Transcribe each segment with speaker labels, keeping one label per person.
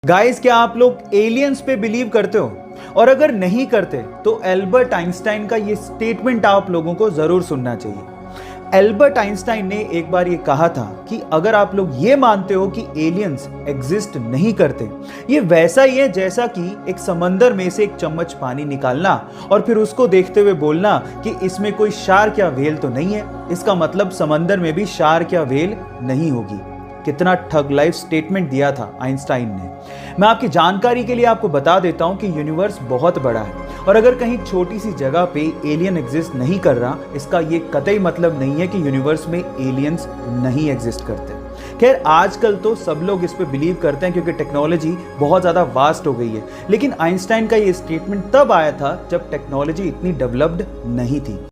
Speaker 1: Guys, क्या आप लोग एलियंस पे बिलीव करते हो? और अगर नहीं करते तो एल्बर्ट आइंस्टाइन का ये स्टेटमेंट आप लोगों को जरूर सुनना चाहिए। एल्बर्ट आइंस्टाइन ने एक बार ये कहा था कि अगर आप लोग ये मानते हो कि एलियंस एग्जिस्ट नहीं करते, ये वैसा ही है जैसा कि एक समंदर में से एक चम्मच पानी निकालना और फिर उसको देखते हुए बोलना कि इसमें कोई शार्क या व्हेल तो नहीं है, इसका मतलब समंदर में भी शार्क या व्हेल नहीं होगी। कितना ठग लाइफ स्टेटमेंट दिया था आइंस्टाइन ने। मैं आपकी जानकारी के लिए आपको बता देता हूं कि यूनिवर्स बहुत बड़ा है और अगर कहीं छोटी सी जगह पे एलियन एग्जिस्ट नहीं कर रहा, इसका ये कतई मतलब नहीं है कि यूनिवर्स में एलियंस नहीं एग्जिस्ट करते। खैर, आजकल तो सब लोग इस पे बिलीव करते हैं क्योंकि टेक्नोलॉजी बहुत ज़्यादा वास्ट हो गई है, लेकिन आइंस्टाइन का ये स्टेटमेंट तब आया था जब टेक्नोलॉजी इतनी डेवलप्ड नहीं थी।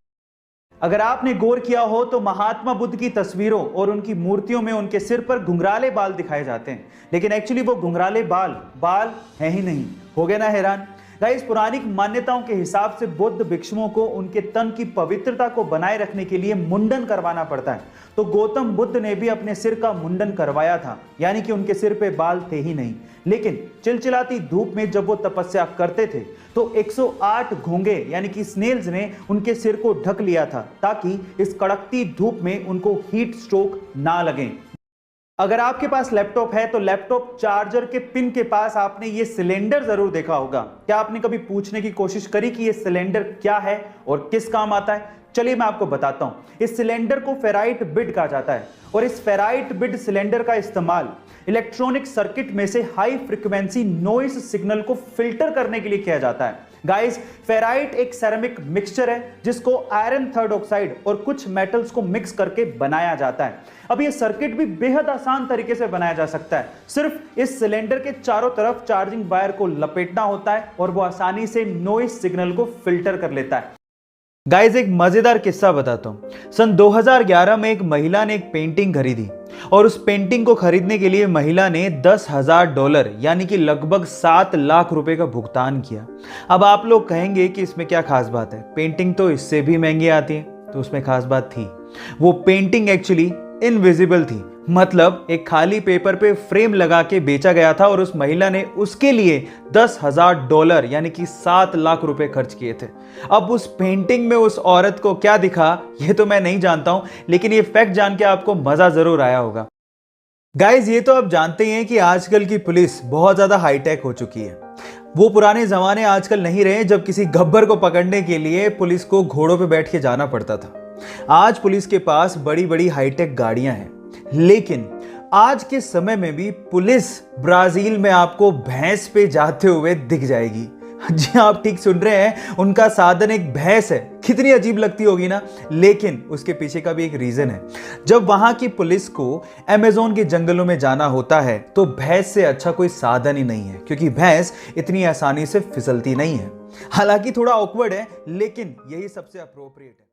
Speaker 1: अगर आपने गौर किया हो तो महात्मा बुद्ध की तस्वीरों और उनकी मूर्तियों में उनके सिर पर घुंघराले बाल दिखाए जाते हैं, लेकिन एक्चुअली वो घुंघराले बाल हैं ही नहीं। हो गए ना हैरान? गाइस, पौराणिक मान्यताओं के हिसाब से बुद्ध भिक्षुओं को उनके तन की पवित्रता को बनाए रखने के लिए मुंडन करवाना पड़ता है, तो गौतम बुद्ध ने भी अपने सिर का मुंडन करवाया था, यानी कि उनके सिर पे बाल थे ही नहीं। लेकिन चिलचिलाती धूप में जब वो तपस्या करते थे तो 108 घोंगे यानी कि स्नेल्स ने उनके सिर को ढक लिया था ताकि इस कड़कती धूप में उनको हीट स्ट्रोक ना लगे। अगर आपके पास लैपटॉप है तो लैपटॉप चार्जर के पिन के पास आपने ये सिलेंडर जरूर देखा होगा। क्या आपने कभी पूछने की कोशिश करी कि ये सिलेंडर क्या है और किस काम आता है? चलिए मैं आपको बताता हूं। इस सिलेंडर को फेराइट बिड कहा जाता है और इस फेराइट बिड सिलेंडर का इस्तेमाल इलेक्ट्रॉनिक सर्किट में से हाई फ्रीक्वेंसी नॉइस सिग्नल को फिल्टर करने के लिए किया जाता है। गाइस, फेराइट एक सेरेमिक मिक्सचर है जिसको आयरन थर्ड ऑक्साइड और कुछ मेटल्स को मिक्स करके बनाया जाता है। अब ये सर्किट भी बेहद आसान तरीके से बनाया जा सकता है। सिर्फ इस सिलेंडर के चारों तरफ चार्जिंग वायर को लपेटना होता है और वो आसानी से नॉइस सिग्नल को फिल्टर कर लेता है। गाइस, एक मजेदार किस्सा बताता हूं। सन 2011 में एक महिला ने एक पेंटिंग खरीदी और उस पेंटिंग को खरीदने के लिए महिला ने $10,000 यानी कि लगभग 7 लाख रुपए का भुगतान किया। अब आप लोग कहेंगे कि इसमें क्या खास बात है, पेंटिंग तो इससे भी महंगी आती है। तो उसमें खास बात थी, वो पेंटिंग एक्चुअली इनविजिबल थी, मतलब एक खाली पेपर पे फ्रेम लगा के बेचा गया था और उस महिला ने उसके लिए $10,000 यानी कि 7 लाख रुपए खर्च किए थे। अब उस पेंटिंग में उस औरत को क्या दिखा ये तो मैं नहीं जानता हूं, लेकिन ये फैक्ट जान के आपको मजा जरूर आया होगा। गाइस, ये तो आप जानते हैं कि आजकल की पुलिस बहुत ज्यादा हाईटेक हो चुकी है। वो पुराने जमाने आजकल नहीं रहे जब किसी गब्बर को पकड़ने के लिए पुलिस को घोड़ों पे बैठ के जाना पड़ता था। आज पुलिस के पास बड़ी बड़ी हाईटेक गाड़ियां हैं, लेकिन आज के समय में भी पुलिस ब्राजील में आपको भैंस पे जाते हुए दिख जाएगी। जी, आप ठीक सुन रहे हैं, उनका साधन एक भैंस है। कितनी अजीब लगती होगी ना, लेकिन उसके पीछे का भी एक रीजन है। जब वहां की पुलिस को अमेज़न के जंगलों में जाना होता है तो भैंस से अच्छा कोई साधन ही नहीं है, क्योंकि भैंस इतनी आसानी से फिसलती नहीं है। हालांकि थोड़ा ऑकवर्ड है, लेकिन यही सबसे अप्रोप्रिएट है।